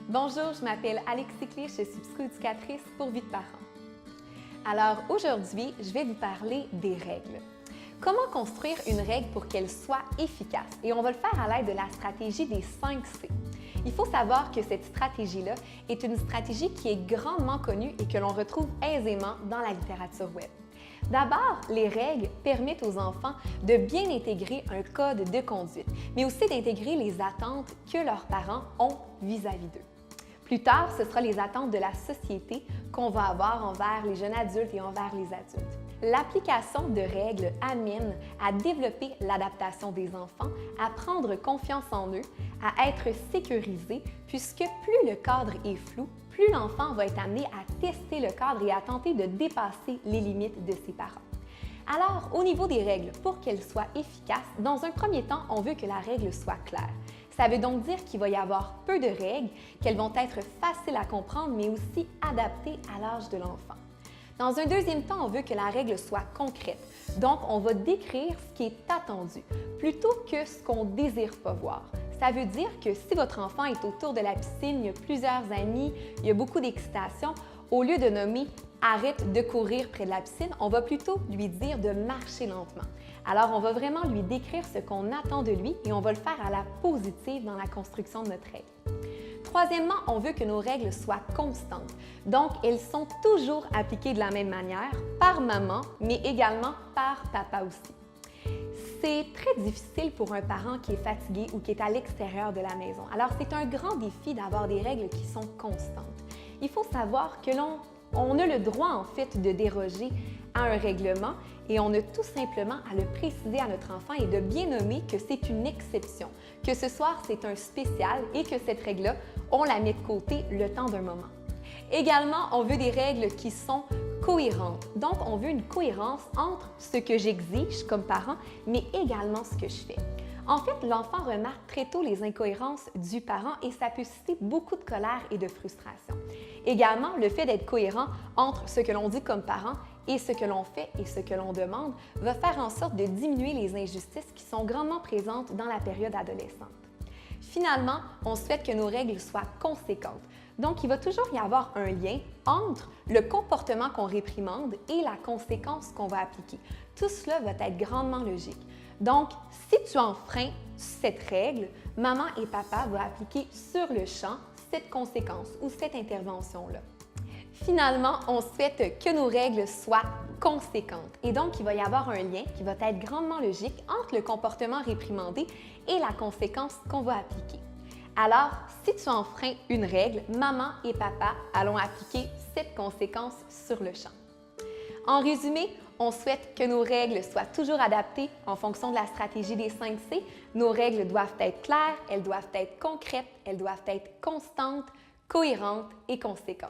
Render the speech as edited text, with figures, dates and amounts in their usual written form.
Bonjour, je m'appelle Alexis Clé, je suis psychoéducatrice pour Vie de parents. Alors aujourd'hui, je vais vous parler des règles. Comment construire une règle pour qu'elle soit efficace? Et on va le faire à l'aide de la stratégie des 5 C. Il faut savoir que cette stratégie-là est une stratégie qui est grandement connue et que l'on retrouve aisément dans la littérature web. D'abord, les règles permettent aux enfants de bien intégrer un code de conduite, mais aussi d'intégrer les attentes que leurs parents ont vis-à-vis d'eux. Plus tard, ce sera les attentes de la société qu'on va avoir envers les jeunes adultes et envers les adultes. L'application de règles amène à développer l'adaptation des enfants, à prendre confiance en eux, à être sécurisés, puisque plus le cadre est flou, plus l'enfant va être amené à tester le cadre et à tenter de dépasser les limites de ses parents. Alors, au niveau des règles, pour qu'elles soient efficaces, dans un premier temps, on veut que la règle soit claire. Ça veut donc dire qu'il va y avoir peu de règles, qu'elles vont être faciles à comprendre, mais aussi adaptées à l'âge de l'enfant. Dans un deuxième temps, on veut que la règle soit concrète. Donc, on va décrire ce qui est attendu, plutôt que ce qu'on ne désire pas voir. Ça veut dire que si votre enfant est autour de la piscine, il y a plusieurs amis, il y a beaucoup d'excitation, au lieu de nommer « arrête de courir près de la piscine », on va plutôt lui dire de marcher lentement. Alors, on va vraiment lui décrire ce qu'on attend de lui et on va le faire à la positive dans la construction de notre règle. Troisièmement, on veut que nos règles soient constantes. Donc, elles sont toujours appliquées de la même manière par maman, mais également par papa aussi. C'est très difficile pour un parent qui est fatigué ou qui est à l'extérieur de la maison. Alors, c'est un grand défi d'avoir des règles qui sont constantes. Il faut savoir que l'on a le droit, en fait, de déroger à un règlement et on a tout simplement à le préciser à notre enfant et de bien nommer que c'est une exception, que ce soir, c'est un spécial et que cette règle-là, on la met de côté le temps d'un moment. Également, on veut des règles qui sont cohérentes. Donc, on veut une cohérence entre ce que j'exige comme parent, mais également ce que je fais. En fait, l'enfant remarque très tôt les incohérences du parent et ça peut susciter beaucoup de colère et de frustration. Également, le fait d'être cohérent entre ce que l'on dit comme parent et ce que l'on fait et ce que l'on demande va faire en sorte de diminuer les injustices qui sont grandement présentes dans la période adolescente. Finalement, on souhaite que nos règles soient conséquentes. Donc, il va toujours y avoir un lien entre le comportement qu'on réprimande et la conséquence qu'on va appliquer. Tout cela va être grandement logique. Donc, si tu enfreins cette règle, maman et papa vont appliquer sur le champ cette conséquence ou cette intervention-là. Finalement, on souhaite que nos règles soient conséquentes et donc il va y avoir un lien qui va être grandement logique entre le comportement réprimandé et la conséquence qu'on va appliquer. Alors, si tu enfreins une règle, maman et papa allons appliquer cette conséquence sur le champ. En résumé, on souhaite que nos règles soient toujours adaptées en fonction de la stratégie des 5 C. Nos règles doivent être claires, elles doivent être concrètes, elles doivent être constantes, cohérentes et conséquentes.